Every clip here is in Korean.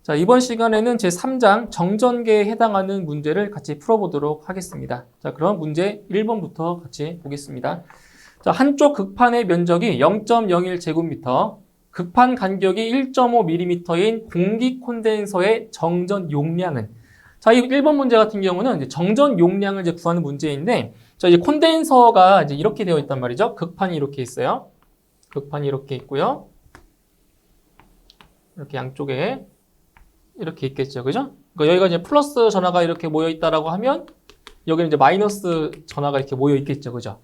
자, 이번 시간에는 제3장 정전계에 해당하는 문제를 같이 풀어보도록 하겠습니다. 자, 그럼 문제 1번부터 같이 보겠습니다. 자, 한쪽 극판의 면적이 0.01제곱미터, 극판 간격이 1.5mm인 공기 콘덴서의 정전 용량은, 자, 이 1번 문제 같은 경우는 이제 정전 용량을 이제 구하는 문제인데, 자, 이제 콘덴서가 이제 이렇게 되어 있단 말이죠. 극판이 이렇게 있어요. 극판이 이렇게 있고요. 이렇게 양쪽에 이렇게 있겠죠. 그죠? 그러니까 여기가 이제 플러스 전하가 이렇게 모여 있다라고 하면 여기는 이제 마이너스 전하가 이렇게 모여 있겠죠. 그죠?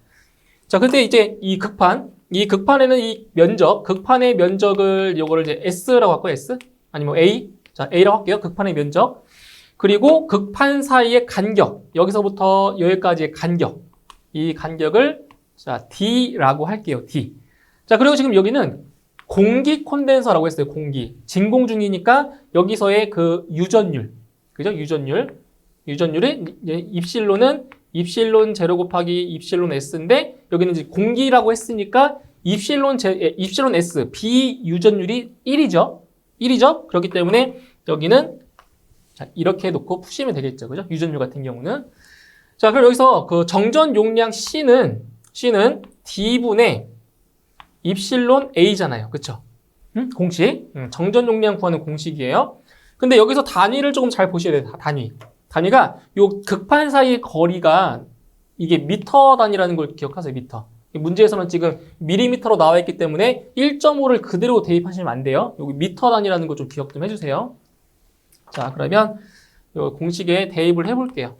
자, 근데 이제 이 극판에는 이 면적, 극판의 면적을 요거를 이제 S라고 할까요? S? 아니면 A? 자, A라고 할게요. 극판의 면적. 그리고 극판 사이의 간격. 여기서부터 여기까지의 간격. 이 간격을 자, D라고 할게요. D. 자, 그리고 지금 여기는 공기 콘덴서라고 했어요. 공기. 진공 중이니까 여기서의 그 유전율. 그죠? 유전율의 입실론은 입실론 제로 곱하기 입실론 S인데 여기는 이제 공기라고 했으니까 입실론 S 비유전율이 1이죠. 1이죠. 그렇기 때문에 여기는 자, 이렇게 놓고 푸시면 되겠죠. 그죠? 유전율 같은 경우는. 자, 그럼 여기서 그 정전 용량 C는 D분의 입실론 A잖아요. 그쵸? 공식. 정전 용량 구하는 공식이에요. 근데 여기서 단위를 조금 잘 보셔야 돼요. 단위가 요 극판 사이의 거리가 이게 미터 단위라는 걸 기억하세요. 미터. 문제에서는 지금 밀리미터로 나와 있기 때문에 1.5를 그대로 대입하시면 안 돼요. 여기 미터 단위라는 거 좀 기억 좀 해주세요. 자, 그러면 요 공식에 대입을 해볼게요.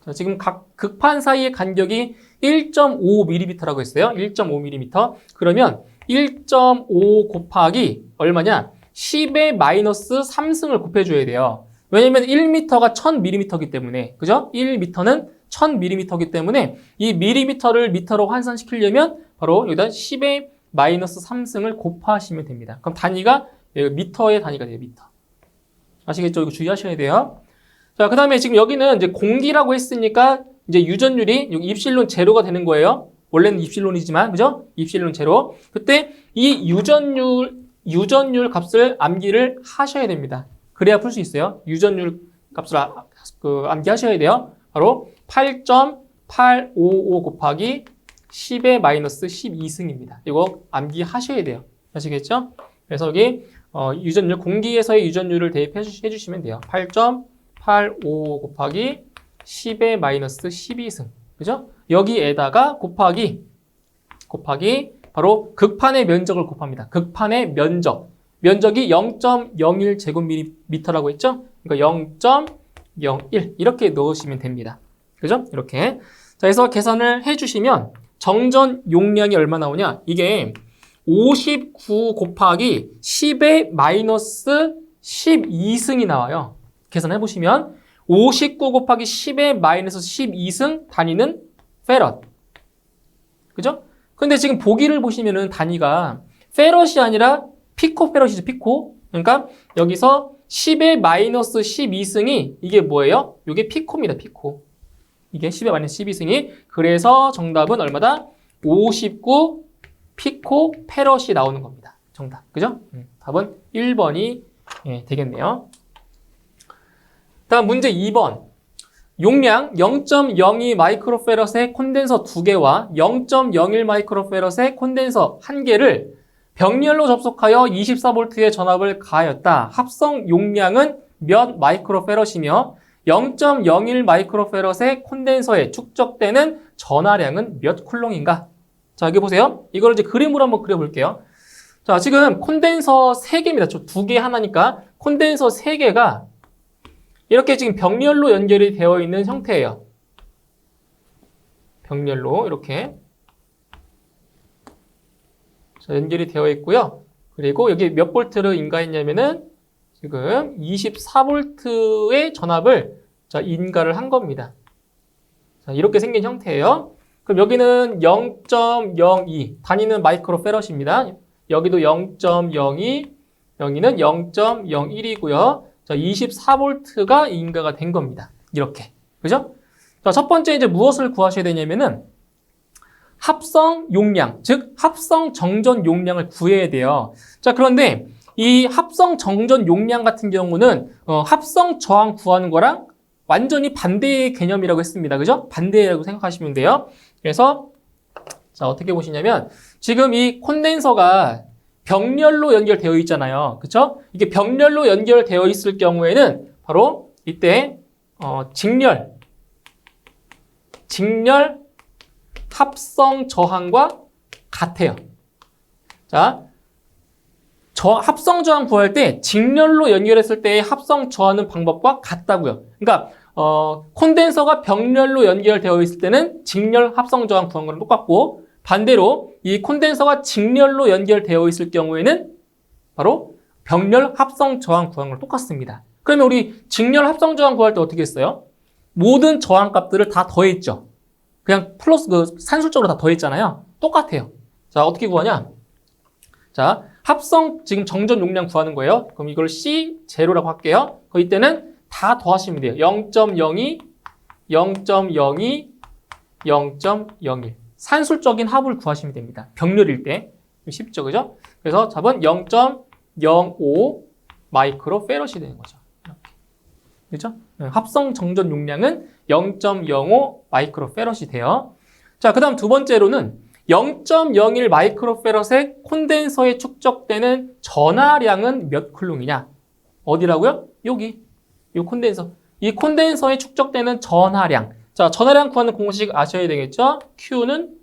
자, 지금 각 극판 사이의 간격이 1.5mm라고 했어요. 1.5mm. 그러면 1.5 곱하기 얼마냐? 10의 마이너스 3승을 곱해줘야 돼요. 왜냐면 1m가 1000mm이기 때문에, 그죠? 1m는 1000mm이기 때문에 이 mm를 미터로 환산시키려면 바로 여기다 10의 마이너스 3승을 곱하시면 됩니다. 그럼 단위가 미터의 단위가 돼요. 미터. 아시겠죠? 이거 주의하셔야 돼요. 자, 그 다음에 지금 여기는 이제 공기라고 했으니까 이제 유전율이 여기 입실론 제로가 되는 거예요. 원래는 입실론이지만, 그죠? 입실론 제로. 그때 이 유전율 값을 암기를 하셔야 됩니다. 그래야 풀 수 있어요. 유전율 값을 암기하셔야 돼요. 바로 8.855 곱하기 10의 마이너스 12승입니다. 이거 암기하셔야 돼요. 아시겠죠? 그래서 여기 유전율, 공기에서의 유전율을 대입해 주시면 돼요. 8.855 곱하기 10의 마이너스 12승. 그죠? 여기에다가 곱하기 바로 극판의 면적을 곱합니다. 극판의 면적이 0.01제곱미터라고 했죠? 그러니까 0.01 이렇게 넣으시면 됩니다. 그죠? 이렇게. 자, 그래서 계산을 해주시면 정전 용량이 얼마 나오냐? 이게 59 곱하기 10의 마이너스 12승이 나와요. 계산해보시면 59 곱하기 10의 마이너스 12승 단위는 페럿. 그죠? 근데 지금 보기를 보시면은 단위가 페럿이 아니라 피코페럿이죠. 피코. 그러니까 여기서 10의 마이너스 12승이 이게 뭐예요? 이게 피코입니다. 피코. 이게 10의 마이너스 12승이. 그래서 정답은 얼마다? 59 피코페럿이 나오는 겁니다. 정답. 그죠? 답은 1번이 되겠네요. 다음 문제 2번. 용량 0.02 마이크로페럿의 콘덴서 2개와 0.01 마이크로페럿의 콘덴서 1개를 병렬로 접속하여 24V의 전압을 가하였다. 합성 용량은 몇 마이크로페럿이며 0.01 마이크로페럿의 콘덴서에 축적되는 전하량은 몇 쿨롱인가? 자, 여기 보세요. 이걸 이제 그림으로 한번 그려볼게요. 자, 지금 콘덴서 3개입니다. 저 2개 하나니까 콘덴서 3개가 이렇게 지금 병렬로 연결이 되어 있는 형태예요. 병렬로 이렇게 자, 연결이 되어 있고요. 그리고 여기 몇 볼트를 인가했냐면은 지금 24V의 전압을 자, 인가를 한 겁니다. 자, 이렇게 생긴 형태예요. 그럼 여기는 0.02 단위는 마이크로페럿입니다. 여기도 0.02 여기는 0.01이고요. 자, 24V가 인가가 된 겁니다. 이렇게. 그죠? 자, 첫 번째 이제 무엇을 구하셔야 되냐면은 합성 용량, 즉 합성 정전 용량을 구해야 돼요. 자, 그런데 이 합성 정전 용량 같은 경우는 합성 저항 구하는 거랑 완전히 반대의 개념이라고 했습니다. 그죠? 반대라고 생각하시면 돼요. 그래서 자, 어떻게 보시냐면 지금 이 콘덴서가 병렬로 연결되어 있잖아요. 그렇죠? 이게 병렬로 연결되어 있을 경우에는 바로 이때 직렬 합성 저항과 같아요. 자, 합성 저항 구할 때 직렬로 연결했을 때의 합성 저항하는 방법과 같다고요. 그러니까 콘덴서가 병렬로 연결되어 있을 때는 직렬 합성 저항 구하는 거랑 똑같고, 반대로 이 콘덴서가 직렬로 연결되어 있을 경우에는 바로 병렬 합성 저항 구하는 거랑 똑같습니다. 그러면 우리 직렬 합성 저항 구할 때 어떻게 했어요? 모든 저항 값들을 다 더했죠. 그냥 플러스 산술적으로 다 더했잖아요. 똑같아요. 자, 어떻게 구하냐? 자, 합성 지금 정전 용량 구하는 거예요. 그럼 이걸 C0라고 할게요. 이때는 다 더하시면 돼요. 0.02, 0.02, 0.01. 산술적인 합을 구하시면 됩니다. 병렬일 때. 쉽죠, 그죠? 그래서 답은 0.05 마이크로 페럿이 되는 거죠. 이렇게. 그죠? 합성 정전 용량은 0.05 마이크로 페럿이 돼요. 자, 그 다음 두 번째로는 0.01 마이크로페럿의 콘덴서에 축적되는 전하량은 몇 쿨롱이냐? 어디라고요? 여기. 이 콘덴서. 이 콘덴서에 축적되는 전하량. 자, 전하량 구하는 공식 아셔야 되겠죠? Q는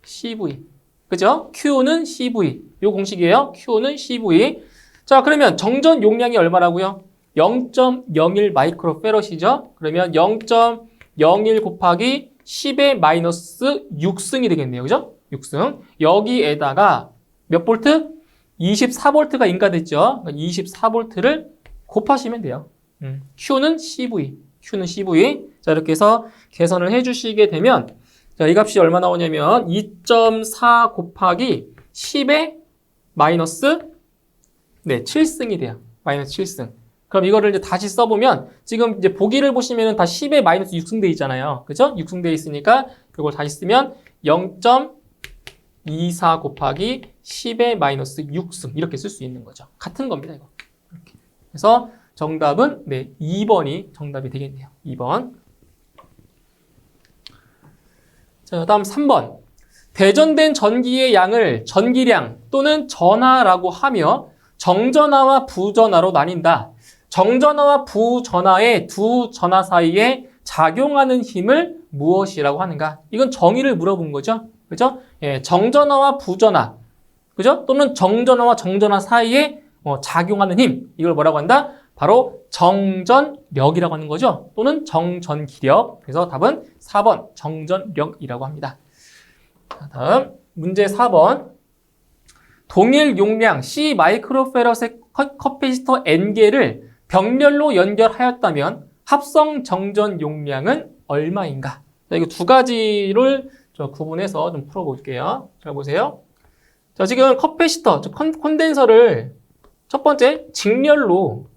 CV. 그죠? Q는 CV. 이 공식이에요. Q는 CV. 자, 그러면 정전 용량이 얼마라고요? 0.01 마이크로페럿이죠? 그러면 0.01 곱하기 10의 마이너스 6승이 되겠네요. 그죠? 6승. 여기에다가 몇 볼트? 24볼트가 인가됐죠? 24볼트를 곱하시면 돼요. Q는 CV. Q는 CV. 자, 이렇게 해서 계산을 해주시게 되면, 자, 이 값이 얼마 나오냐면 2.4 곱하기 10의 마이너스 7승이 돼요. 마이너스 7승. 그럼 이거를 이제 다시 써보면, 지금 이제 보기를 보시면은 다 10에 마이너스 6승 돼 있잖아요. 그죠? 6승 돼 있으니까, 이걸 다시 쓰면 0.24 곱하기 10에 마이너스 6승. 이렇게 쓸 수 있는 거죠. 같은 겁니다, 이거. 이렇게. 그래서 정답은, 2번이 정답이 되겠네요. 2번. 자, 다음 3번. 대전된 전기의 양을 전기량 또는 전하라고 하며 정전하와 부전하로 나뉜다. 정전하와 부전하의 두 전하 사이에 작용하는 힘을 무엇이라고 하는가? 이건 정의를 물어본 거죠. 그죠? 예, 정전하와 부전하. 그죠? 또는 정전하와 정전하 사이에 작용하는 힘. 이걸 뭐라고 한다? 바로 정전력이라고 하는 거죠. 또는 정전기력. 그래서 답은 4번 정전력이라고 합니다. 자, 다음 문제 4번. 동일 용량 C 마이크로페럿의 커패시터 N개를 병렬로 연결하였다면 합성 정전 용량은 얼마인가? 자, 이거 두 가지를 구분해서 좀 풀어볼게요. 잘 보세요. 자, 지금 커패시터, 콘덴서를 첫 번째 직렬로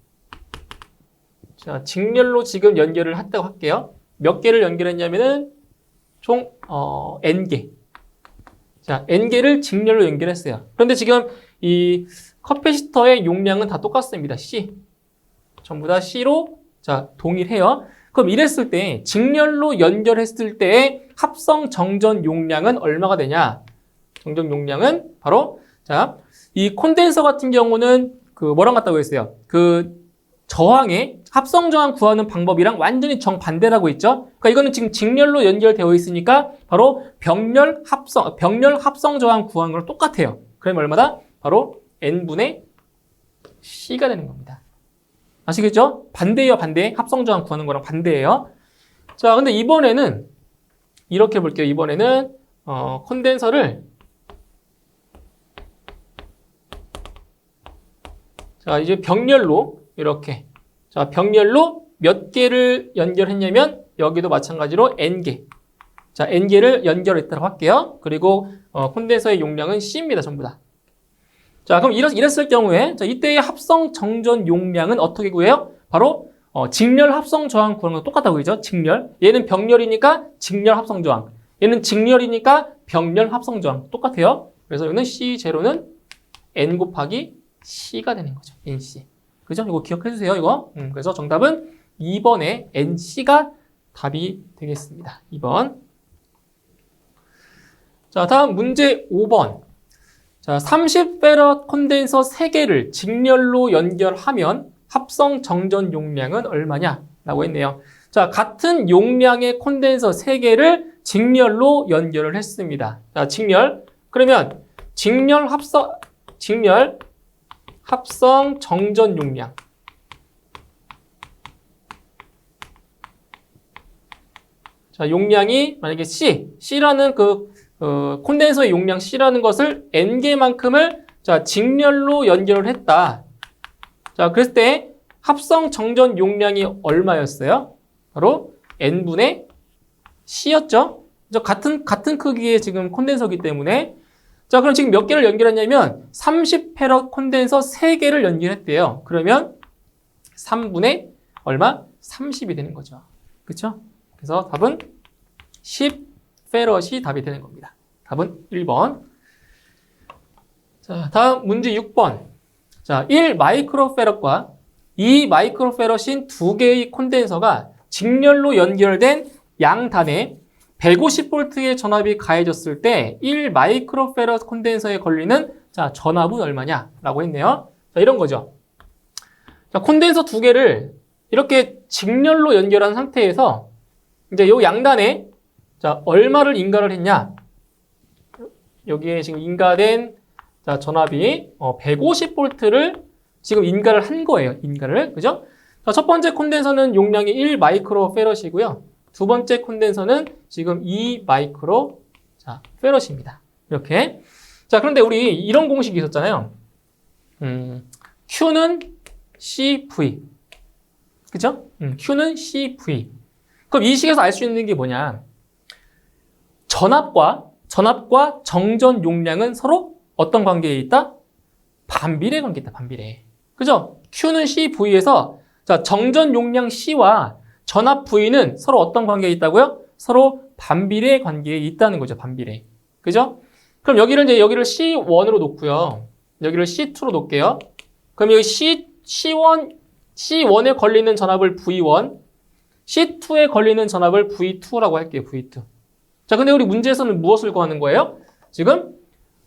지금 연결을 했다고 할게요. 몇 개를 연결했냐면은 총 N개. 자, N개를 직렬로 연결했어요. 그런데 지금 이 커패시터의 용량은 다 똑같습니다. C. 전부 다 C로 동일해요. 그럼 이랬을 때 직렬로 연결했을 때의 합성 정전 용량은 얼마가 되냐? 정전 용량은 바로 이 콘덴서 같은 경우는 뭐랑 같다고 했어요? 저항의 합성 저항 구하는 방법이랑 완전히 정반대라고 했죠. 그러니까 이거는 지금 직렬로 연결되어 있으니까 바로 병렬 합성 저항 구하는 거랑 똑같아요. 그러면 얼마다? 바로 N분의 C가 되는 겁니다. 아시겠죠? 반대예요, 반대. 합성 저항 구하는 거랑 반대예요. 자, 근데 이번에는 이렇게 볼게요. 이번에는 콘덴서를 이제 병렬로 이렇게 병렬로 몇 개를 연결했냐면 여기도 마찬가지로 N개. N개를 연결했다고 할게요. 그리고 콘덴서의 용량은 C입니다. 전부 다. 자, 그럼 이랬을 경우에 이때의 합성 정전 용량은 어떻게 구해요? 바로 직렬 합성 저항 구하는 거 똑같다고 그러죠? 직렬. 얘는 병렬이니까 직렬 합성 저항. 얘는 직렬이니까 병렬 합성 저항. 똑같아요. 그래서 여기는 C0는 N 곱하기 NC가 되는 거죠. NC. 그죠? 이거 기억해 주세요. 이거. 그래서 정답은 2번에 NC가 답이 되겠습니다. 2번. 자, 다음 문제 5번. 자, 30페럿 콘덴서 3개를 직렬로 연결하면 합성 정전 용량은 얼마냐? 라고 했네요. 자, 같은 용량의 콘덴서 3개를 직렬로 연결을 했습니다. 자, 직렬. 그러면 직렬 합성 정전 용량. 자, 용량이 만약에 C라는 콘덴서의 용량 C라는 것을 N개만큼을 자, 직렬로 연결을 했다. 자, 그랬을 때 합성 정전 용량이 얼마였어요? 바로 N분의 C였죠? 같은 크기의 지금 콘덴서이기 때문에 자, 그럼 지금 몇 개를 연결했냐면 30페럿 콘덴서 3개를 연결했대요. 그러면 3분의 얼마? 30이 되는 거죠. 그렇죠? 그래서 답은 10페럿이 답이 되는 겁니다. 답은 1번. 자, 다음 문제 6번. 자, 1마이크로페럿과 2마이크로페럿인 2개의 콘덴서가 직렬로 연결된 양단에 150V의 전압이 가해졌을 때 1마이크로페럿 콘덴서에 걸리는 자, 전압은 얼마냐라고 했네요. 자, 이런 거죠. 자, 콘덴서 2개를 이렇게 직렬로 연결한 상태에서 이제 요 양단에 자, 얼마를 인가를 했냐? 여기에 지금 인가된 자, 전압이 150V를 지금 인가를 한 거예요. 인가를. 그죠? 자, 첫 번째 콘덴서는 용량이 1마이크로페럿이고요. 두 번째 콘덴서는 지금 2마이크로 자, 페럿입니다. 이렇게. 자, 그런데 우리 이런 공식이 있었잖아요. Q는 CV. 그죠? Q는 CV. 그럼 이 식에서 알 수 있는 게 뭐냐? 전압과 정전 용량은 서로 어떤 관계에 있다? 반비례 관계에 있다. 반비례. 그죠? Q는 CV에서 자, 정전 용량 C와 전압 V는 서로 어떤 관계에 있다고요? 서로 반비례 관계에 있다는 거죠. 반비례. 그죠? 그럼 여기를 C1으로 놓고요. 여기를 C2로 놓을게요. 그럼 여기 C1에 걸리는 전압을 V1, C2에 걸리는 전압을 V2라고 할게요. V2. 자, 근데 우리 문제에서는 무엇을 구하는 거예요? 지금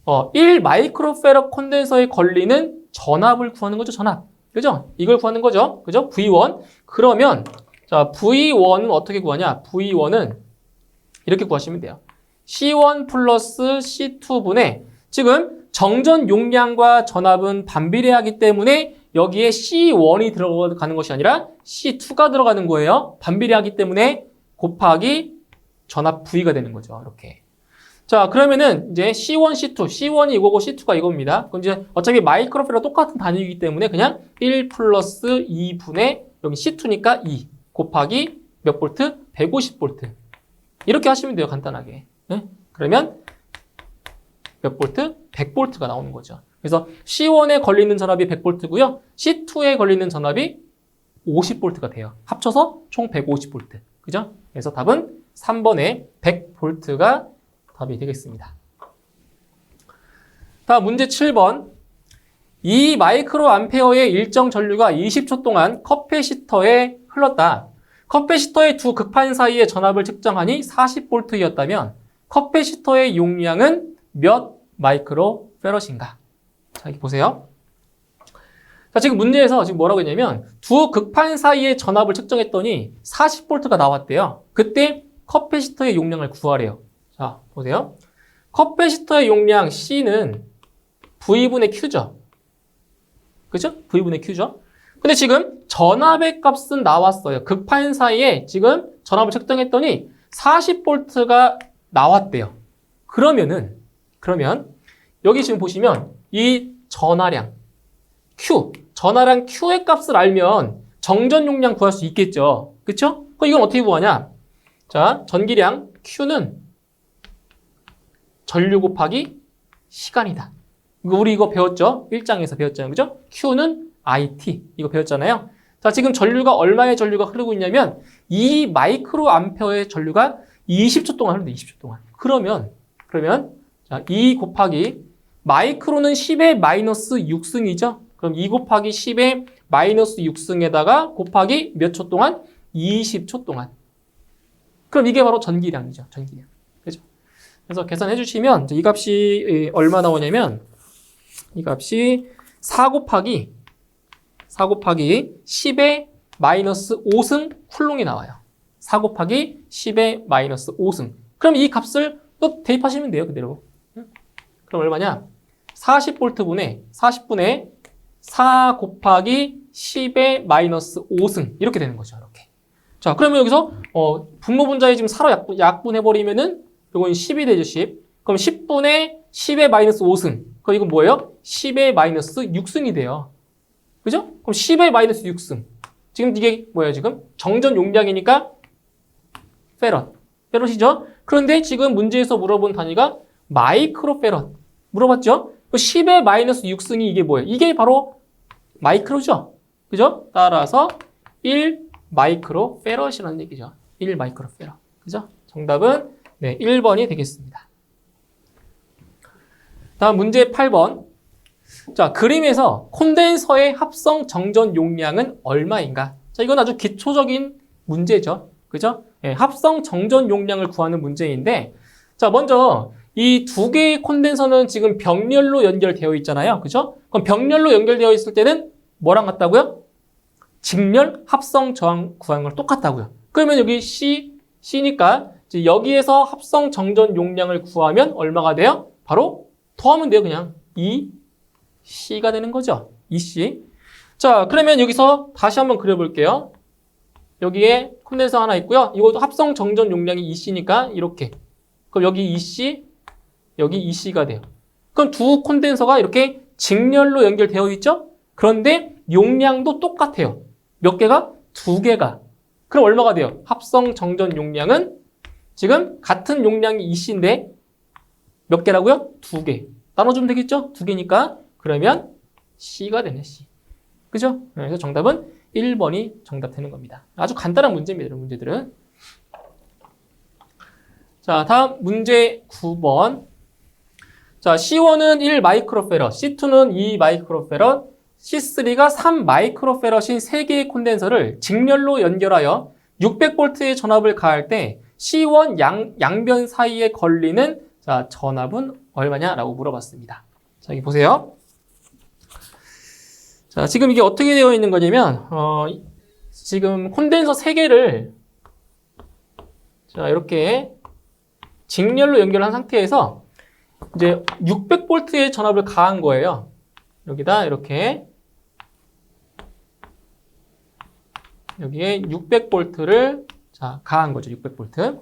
1마이크로페럿 콘덴서에 걸리는 전압을 구하는 거죠. 전압. 그죠? 이걸 구하는 거죠. 그죠? V1. 그러면 자, V1은 어떻게 구하냐? V1은 이렇게 구하시면 돼요. C1 플러스 C2분의 지금 정전 용량과 전압은 반비례하기 때문에 여기에 C1이 들어가는 것이 아니라 C2가 들어가는 거예요. 반비례하기 때문에 곱하기 전압 V가 되는 거죠. 이렇게. 자, 그러면은 이제 C1, C2, C1이 이거고 C2가 이겁니다. 그럼 이제 어차피 마이크로페럿 똑같은 단위이기 때문에 그냥 1 플러스 2분의 여기 C2니까 2 곱하기 몇 볼트? 150볼트. 이렇게 하시면 돼요. 간단하게. 네? 그러면 몇 볼트? 100볼트가 나오는 거죠. 그래서 C1에 걸리는 전압이 100볼트고요. C2에 걸리는 전압이 50볼트가 돼요. 합쳐서 총 150볼트. 그죠? 그래서 답은 3번에 100볼트가 답이 되겠습니다. 다음 문제 7번. 2마이크로암페어의 일정 전류가 20초 동안 컵패시터에 흘렀다. 컵패시터의 두 극판 사이의 전압을 측정하니 40V였다면 컵패시터의 용량은 몇 마이크로페럿인가? 자, 여기 보세요. 자, 지금 문제에서 지금 뭐라고 했냐면 두 극판 사이의 전압을 측정했더니 40V가 나왔대요. 그때 컵패시터의 용량을 구하래요. 자, 보세요. 컵패시터의 용량 C는 V분의 Q죠. 그죠? V분의 Q죠. 근데 지금 전압의 값은 나왔어요. 극판 사이에 지금 전압을 측정했더니 40V가 나왔대요. 그러면 여기 지금 보시면 이 전하량 Q, 전하량 Q의 값을 알면 정전 용량 구할 수 있겠죠. 그쵸? 그럼 이건 어떻게 구하냐? 자, 전기량 Q는 전류 곱하기 시간이다. 우리 이거 배웠죠? 1장에서 배웠잖아요. 그죠? Q는 IT. 이거 배웠잖아요. 자, 지금 전류가 얼마의 전류가 흐르고 있냐면 2 마이크로 암페어의 전류가 20초 동안 흐른다. 20초 동안. 그러면 자, 2 곱하기 마이크로는 10의 마이너스 6승이죠? 그럼 2 곱하기 10의 마이너스 6승에다가 곱하기 몇 초 동안? 20초 동안. 그럼 이게 바로 전기량이죠. 전기량. 그죠? 그래서 계산해 주시면 이 값이 얼마 나오냐면 이 값이 4 곱하기 10의 마이너스 5승 쿨롱이 나와요. 4 곱하기 10의 마이너스 5승. 그럼 이 값을 또 대입하시면 돼요. 그대로. 그럼 얼마냐? 40V분의 40분의 4 곱하기 10의 마이너스 5승. 이렇게 되는 거죠. 이렇게. 자, 그러면 여기서 분모분자에 지금 4로 약분해버리면은 이건 10이 되죠. 10. 그럼 10분의 10의 마이너스 5승. 그럼 이건 뭐예요? 10의 마이너스 6승이 돼요. 그죠? 그럼 10의 마이너스 6승. 지금 이게 뭐예요? 지금 정전 용량이니까 페럿이죠? 그런데 지금 문제에서 물어본 단위가 마이크로페럿. 물어봤죠? 10의 마이너스 6승이 이게 뭐예요? 이게 바로 마이크로죠? 그죠? 따라서 1 마이크로페럿이라는 얘기죠. 1 마이크로페럿. 그죠? 정답은 네, 1번이 되겠습니다. 다음 문제 8번. 자, 그림에서 콘덴서의 합성 정전 용량은 얼마인가? 자, 이건 아주 기초적인 문제죠. 그죠? 예, 합성 정전 용량을 구하는 문제인데, 자, 먼저 이 두 개의 콘덴서는 지금 병렬로 연결되어 있잖아요. 그죠? 그럼 병렬로 연결되어 있을 때는 뭐랑 같다고요? 직렬 합성 저항 구하는 걸 똑같다고요. 그러면 여기 C니까 여기에서 합성 정전 용량을 구하면 얼마가 돼요? 바로 더하면 돼요. 그냥 2C가 되는 거죠. 2C. 자, 그러면 여기서 다시 한번 그려볼게요. 여기에 콘덴서 하나 있고요. 이것도 합성 정전 용량이 2C니까 이렇게. 그럼 여기 2C, 여기 2C가 돼요. 그럼 두 콘덴서가 이렇게 직렬로 연결되어 있죠? 그런데 용량도 똑같아요. 몇 개가? 2개가. 그럼 얼마가 돼요? 합성 정전 용량은 지금 같은 용량이 2C인데 몇 개라고요? 2개. 나눠주면 되겠죠? 2개니까. 그러면 C가 되네, C. 그죠? 그래서 정답은 1번이 정답 되는 겁니다. 아주 간단한 문제입니다, 이런 문제들은. 자, 다음 문제 9번. 자, C1은 1 마이크로페럿, C2는 2 마이크로페럿, C3가 3 마이크로페럿인 3개의 콘덴서를 직렬로 연결하여 600V의 전압을 가할 때 C1 양변 사이에 걸리는 자, 전압은 얼마냐라고 물어봤습니다. 자, 여기 보세요. 자, 지금 이게 어떻게 되어 있는 거냐면 지금 콘덴서 3개를 자, 이렇게 직렬로 연결한 상태에서 이제 600V의 전압을 가한 거예요. 여기다 이렇게 여기에 600V를 자, 가한 거죠. 600V.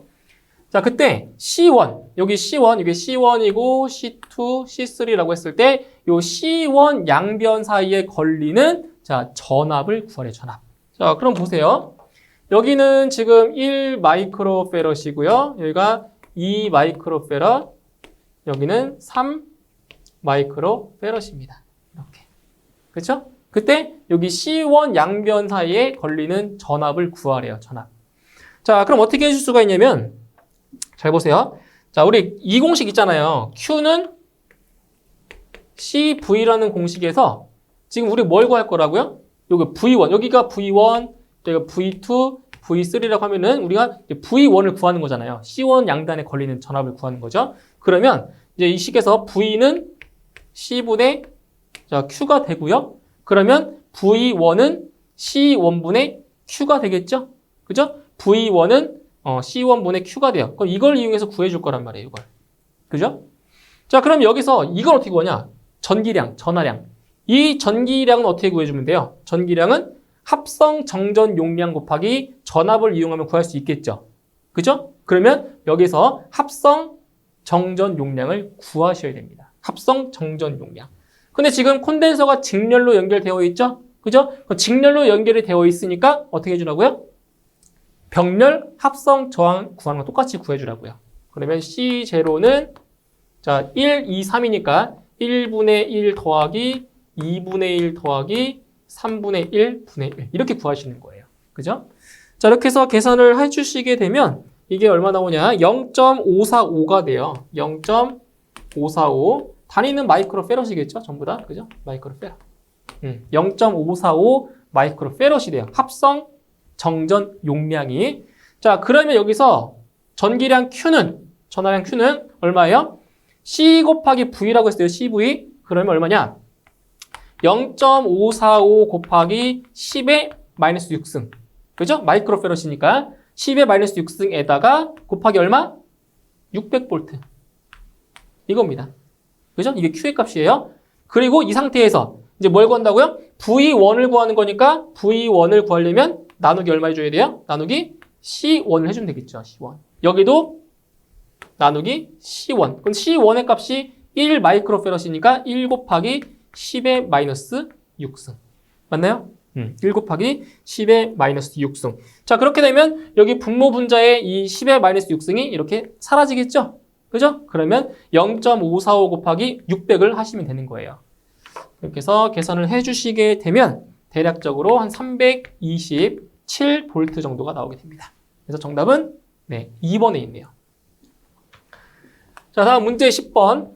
자, 그때 C1, 여기 C1, 이게 C1이고 C2, C3라고 했을 때 이 C1 양변 사이에 걸리는 자, 전압을 구하래, 전압. 자, 그럼 보세요. 여기는 지금 1 마이크로페럿이고요. 여기가 2 마이크로페럿, 여기는 3 마이크로페럿입니다. 이렇게. 그렇죠? 그때 여기 C1 양변 사이에 걸리는 전압을 구하래요, 전압. 자, 그럼 어떻게 해줄 수가 있냐면 잘 보세요. 자, 우리 이 공식 있잖아요. Q는 CV라는 공식에서 지금 우리 뭘 구할 거라고요? 여기 V1, 여기가 V1, 여기가 V2, V3라고 하면은 우리가 V1을 구하는 거잖아요. C1 양단에 걸리는 전압을 구하는 거죠. 그러면 이제 이 식에서 V는 C분의 자, Q가 되고요. 그러면 V1은 C1분의 Q가 되겠죠? 그죠? V1은 C1분의 Q가 돼요. 그럼 이걸 이용해서 구해줄 거란 말이에요, 이걸. 그죠? 자, 그럼 여기서 이걸 어떻게 구하냐? 전기량, 전하량. 이 전기량은 어떻게 구해주면 돼요? 전기량은 합성 정전 용량 곱하기 전압을 이용하면 구할 수 있겠죠? 그죠? 그러면 여기서 합성 정전 용량을 구하셔야 됩니다. 합성 정전 용량. 근데 지금 콘덴서가 직렬로 연결되어 있죠? 그죠? 직렬로 연결이 되어 있으니까 어떻게 해주라고요? 병렬 합성 저항 구하는 거 똑같이 구해주라고요. 그러면 C0는 자 1, 2, 3이니까 1분의 1 더하기 2분의 1 더하기 3분의 1 분의 1 이렇게 구하시는 거예요. 그죠? 자, 이렇게 해서 계산을 해주시게 되면 이게 얼마 나오냐? 0.545가 돼요. 0.545 단위는 마이크로페럿이겠죠? 전부 다. 그죠? 마이크로페럿. 0.545 마이크로페럿이 돼요. 합성 정전 용량이. 자, 그러면 여기서 전기량 Q는, 전하량 Q는 얼마예요? C 곱하기 V라고 했어요. CV. 그러면 얼마냐? 0.545 곱하기 10의 마이너스 6승. 그죠? 마이크로페럿이니까 10의 마이너스 6승에다가 곱하기 얼마? 600V. 이겁니다. 그죠? 이게 Q의 값이에요. 그리고 이 상태에서 이제 뭘 구한다고요? V1을 구하는 거니까 V1을 구하려면 나누기 얼마 해줘야 돼요? 나누기 C1을 해주면 되겠죠. C1. 여기도 나누기 C1. 그럼 C1의 값이 1 마이크로페럿이니까 1 곱하기 10의 마이너스 6승. 맞나요? 1 곱하기 10의 마이너스 6승. 자, 그렇게 되면 여기 분모 분자의 이 10의 마이너스 6승이 이렇게 사라지겠죠? 그죠? 그러면 0.545 곱하기 600을 하시면 되는 거예요. 이렇게 해서 계산을 해주시게 되면 대략적으로 한 327V 정도가 나오게 됩니다. 그래서 정답은 네, 2번에 있네요. 자, 다음 문제 10번.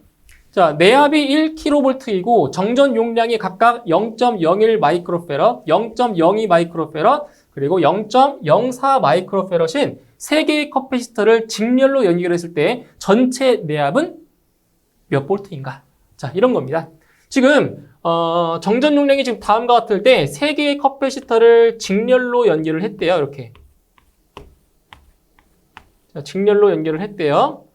자, 내압이 1kV이고 정전 용량이 각각 0.01 마이크로페럿, 0.02 마이크로페럿, 그리고 0.04 마이크로페럿인 3개의 커패시터를 직렬로 연결했을 때 전체 내압은 몇 볼트인가? 자, 이런 겁니다. 지금 정전 용량이 지금 다음과 같을 때 3개의 커패시터를 직렬로 연결을 했대요. 이렇게. 자, 직렬로 연결을 했대요.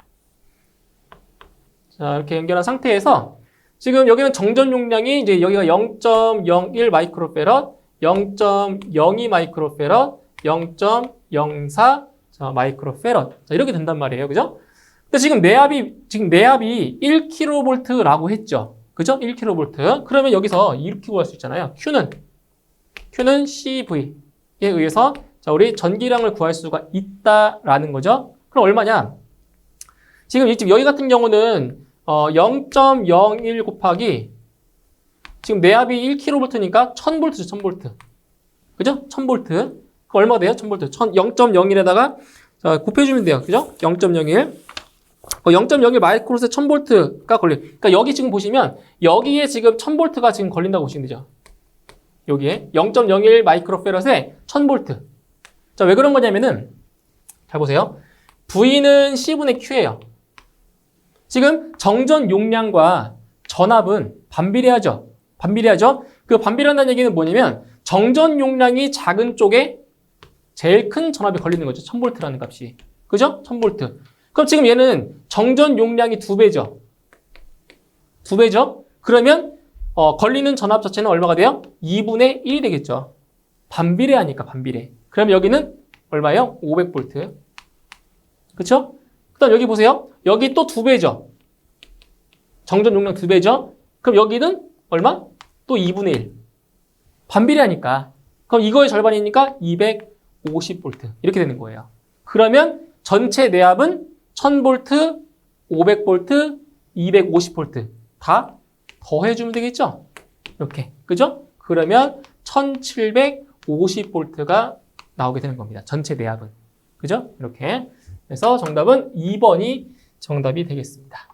자, 이렇게 연결한 상태에서 지금 여기는 정전 용량이 이제 여기가 0.01 마이크로페럿, 0.02 마이크로페럿, 0.04 마이크로페럿. 자, 이렇게 된단 말이에요. 그죠? 근데 지금 내압이 1kV라고 했죠. 그죠? 1kV. 그러면 여기서 이렇게 구할 수 있잖아요. Q는 CV에 의해서 자, 우리 전기량을 구할 수가 있다라는 거죠. 그럼 얼마냐? 지금 여기 같은 경우는 0.01 곱하기 지금 내압이 1kV니까 1000V죠, 1000V. 그죠? 1000V. 그 얼마 돼요? 1000V. 0.01에다가 곱해주면 돼요. 그죠? 0.01. 0.01 마이크로세 1000V가 걸려. 그러니까 여기 지금 보시면 여기에 지금 1000V가 지금 걸린다고 보시면 되죠. 여기에 0.01 마이크로페럿에 1000V. 자, 왜 그런 거냐면은 잘 보세요. V는 C분의 Q예요. 지금 정전 용량과 전압은 반비례하죠. 그 반비례한다는 얘기는 뭐냐면 정전 용량이 작은 쪽에 제일 큰 전압이 걸리는 거죠. 1000V라는 값이. 그죠? 1000V. 그럼 지금 얘는 정전 용량이 2배죠. 2배죠? 그러면 걸리는 전압 자체는 얼마가 돼요? 2분의 1이 되겠죠. 반비례하니까 반비례. 그럼 여기는 얼마예요? 500V. 그쵸? 그 다음 여기 보세요. 여기 또 2배죠. 정전 용량 2배죠. 그럼 여기는 얼마? 또 2분의 1. 반비례하니까. 그럼 이거의 절반이니까 250V. 이렇게 되는 거예요. 그러면 전체 내압은 1000V, 500V, 250V 다 더해주면 되겠죠? 이렇게. 그죠? 그러면 1750V가 나오게 되는 겁니다. 전체 내압은. 그죠? 이렇게. 그래서 정답은 2번이 정답이 되겠습니다.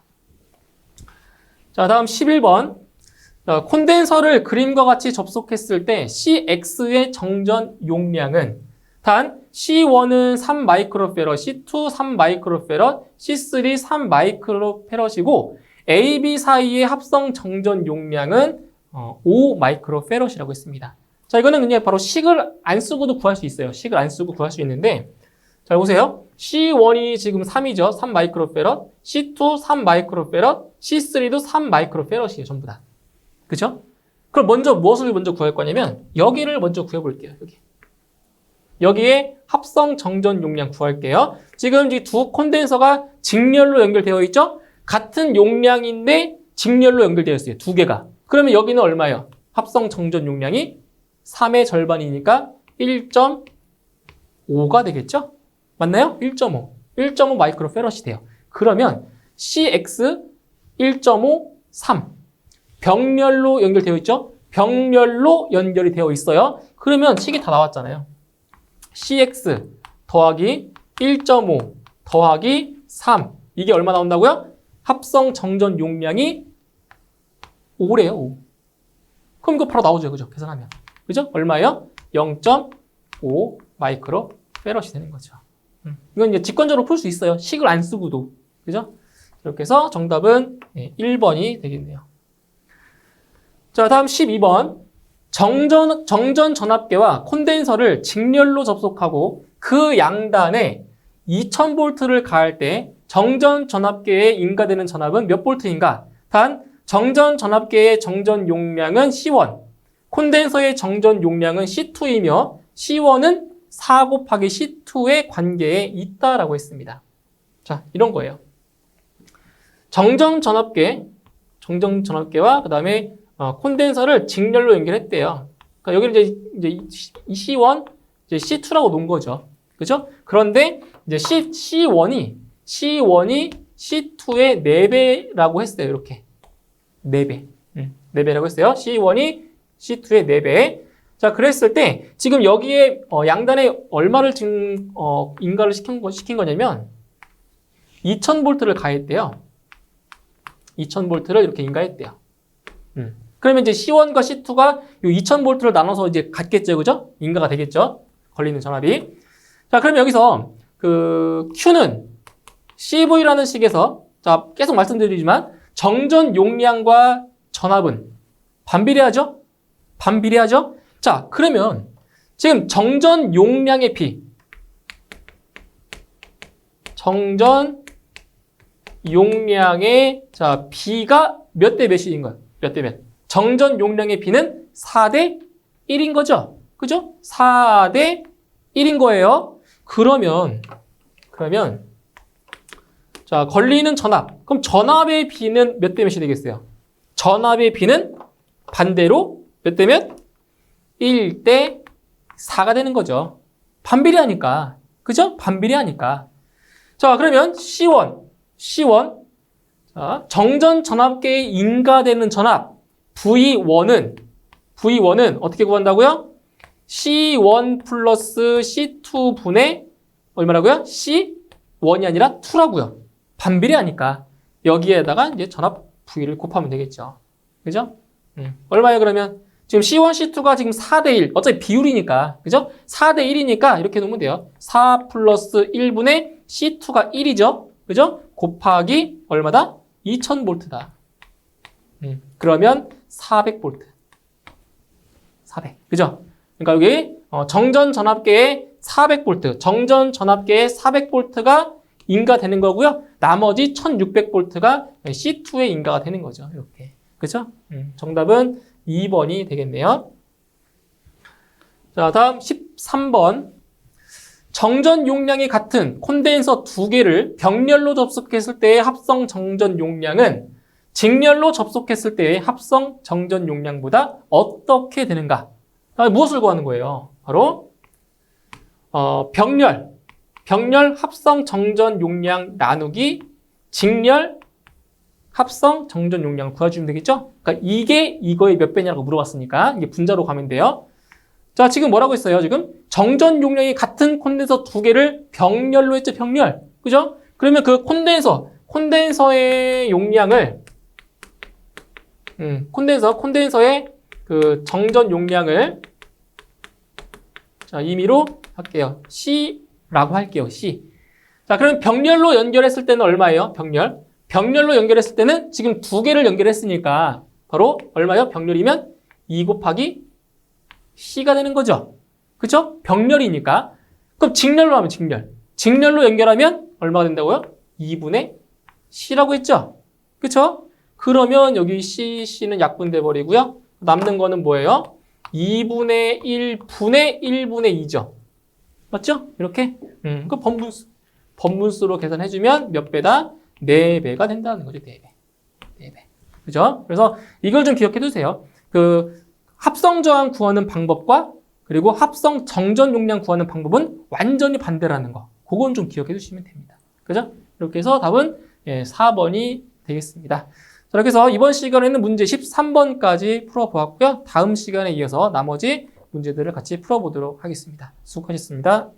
자, 다음 11번. 콘덴서를 그림과 같이 접속했을 때 CX의 정전 용량은 단 C1은 3 마이크로페럿, C2 3 마이크로페럿, C3 3 마이크로페럿이고 AB 사이의 합성 정전 용량은 5 마이크로페럿이라고 했습니다. 자, 이거는 그냥 바로 식을 안 쓰고도 구할 수 있어요. 식을 안 쓰고 구할 수 있는데 잘 보세요. C1이 지금 3이죠. 3 마이크로페럿, C2 3 마이크로페럿, C3도 3 마이크로페럿이에요. 전부 다. 그죠? 그럼 무엇을 먼저 구할 거냐면 여기를 먼저 구해볼게요. 여기에 합성 정전 용량 구할게요. 지금 이 두 콘덴서가 직렬로 연결되어 있죠? 같은 용량인데 직렬로 연결되어 있어요. 두 개가. 그러면 여기는 얼마예요? 합성 정전 용량이 3의 절반이니까 1.5가 되겠죠? 맞나요? 1.5. 1.5 마이크로페럿이 돼요. 그러면 CX 1.5, 3. 병렬로 연결되어 있죠? 병렬로 연결이 되어 있어요. 그러면 식이 다 나왔잖아요. CX 더하기 1.5 더하기 3. 이게 얼마 나온다고요? 합성 정전 용량이 5래요. 5. 그럼 이거 바로 나오죠. 그죠? 계산하면. 그죠? 얼마예요? 0.5 마이크로 페럿이 되는 거죠. 이건 이제 직관적으로 풀 수 있어요. 식을 안 쓰고도. 그죠? 이렇게 해서 정답은 1번이 되겠네요. 자, 다음 12번. 정전 전압계와 콘덴서를 직렬로 접속하고 그 양단에 2000볼트를 가할 때 정전 전압계에 인가되는 전압은 몇 볼트인가? 단, 정전 전압계의 정전 용량은 C1, 콘덴서의 정전 용량은 C2이며 C1은 4 곱하기 C2의 관계에 있다라고 했습니다. 자, 이런 거예요. 정전 전압계와 그 다음에 콘덴서를 직렬로 연결했대요. 그러니까 여기는 이제 C1, 이제 C2라고 놓은 거죠. 그죠? 그런데 이제 C1이 C2의 4배라고 했어요. 이렇게. 4배. 4배라고 했어요. C1이 C2의 4배. 자, 그랬을 때 지금 여기에 양단에 얼마를 인가를 시킨 거냐면 2000볼트를 가했대요. 2000볼트를 이렇게 인가했대요. 그러면 이제 C1과 C2가 이 2000볼트를 나눠서 이제 같겠죠. 그죠? 인가가 되겠죠. 걸리는 전압이. 자, 그럼 여기서 그 Q는 CV라는 식에서 자, 계속 말씀드리지만 정전 용량과 전압은 반비례하죠? 반비례하죠? 자, 그러면 지금 정전 용량의 B 정전 용량의 자, B가 몇 대 몇인 거예요? 몇 대 몇? 정전 용량의 B는 4대 1인 거죠? 그죠? 4대 1인 거예요. 그러면 자, 걸리는 전압. 그럼 전압의 B는 몇 대 몇이 되겠어요? 전압의 B는 반대로 몇 대 몇? 1대 4가 되는 거죠. 반비례하니까. 그죠? 반비례하니까. 자, 그러면 C1. 자, 정전 전압계에 인가되는 전압 V1은 어떻게 구한다고요? C1 플러스 C2 분의 얼마라고요? C1이 아니라 2라고요. 반비례하니까 여기에다가 이제 전압 V를 곱하면 되겠죠. 그죠? 얼마예요, 그러면? 지금 C1, C2가 지금 4대 1. 어차피 비율이니까. 그죠? 4대 1이니까 이렇게 놓으면 돼요. 4 플러스 1분의 C2가 1이죠. 그죠? 곱하기 얼마다? 2000볼트다. 그러면 400볼트. 400. 그죠? 그러니까 여기 정전 전압계에 400볼트. 정전 전압계에 400볼트가 인가되는 거고요. 나머지 1600볼트가 C2에 인가가 되는 거죠. 이렇게. 그죠? 정답은 2번이 되겠네요. 자, 다음 13번. 정전 용량이 같은 콘덴서 2개를 병렬로 접속했을 때의 합성 정전 용량은 직렬로 접속했을 때의 합성 정전 용량보다 어떻게 되는가? 무엇을 구하는 거예요? 바로 병렬 합성 정전 용량 나누기 직렬 합성 정전 용량을 구해주면 되겠죠? 그러니까 이게 이거의 몇 배냐고 물어봤으니까 이게 분자로 가면 돼요. 자, 지금 뭐라고 했어요? 지금 정전 용량이 같은 콘덴서 2개를 병렬로 했죠, 병렬. 그죠? 그러면 그 콘덴서의 용량을 콘덴서의 그 정전 용량을 자, 임의로 할게요. C라고 할게요. C. 자, 그럼 병렬로 연결했을 때는 얼마예요? 병렬로 연결했을 때는 지금 2개를 연결했으니까 바로 얼마예요? 병렬이면 2 곱하기 C가 되는 거죠. 그죠? 병렬이니까. 그럼 직렬로 하면 직렬로 연결하면 얼마가 된다고요? 2분의 C라고 했죠? 그쵸? 그러면 여기 C는 약분돼 버리고요. 남는 거는 뭐예요? 2분의 1분의 1분의 2죠. 맞죠? 이렇게. 그 번분수로 계산해주면 몇 배다? 4배가 된다는 거죠. 4배. 그죠? 그래서 이걸 좀 기억해 두세요. 그 합성 저항 구하는 방법과 그리고 합성 정전 용량 구하는 방법은 완전히 반대라는 거. 그건 좀 기억해 두시면 됩니다. 그죠? 이렇게 해서 답은 4번이 되겠습니다. 자, 이렇게 해서 이번 시간에는 문제 13번까지 풀어보았고요. 다음 시간에 이어서 나머지 문제들을 같이 풀어보도록 하겠습니다. 수고하셨습니다.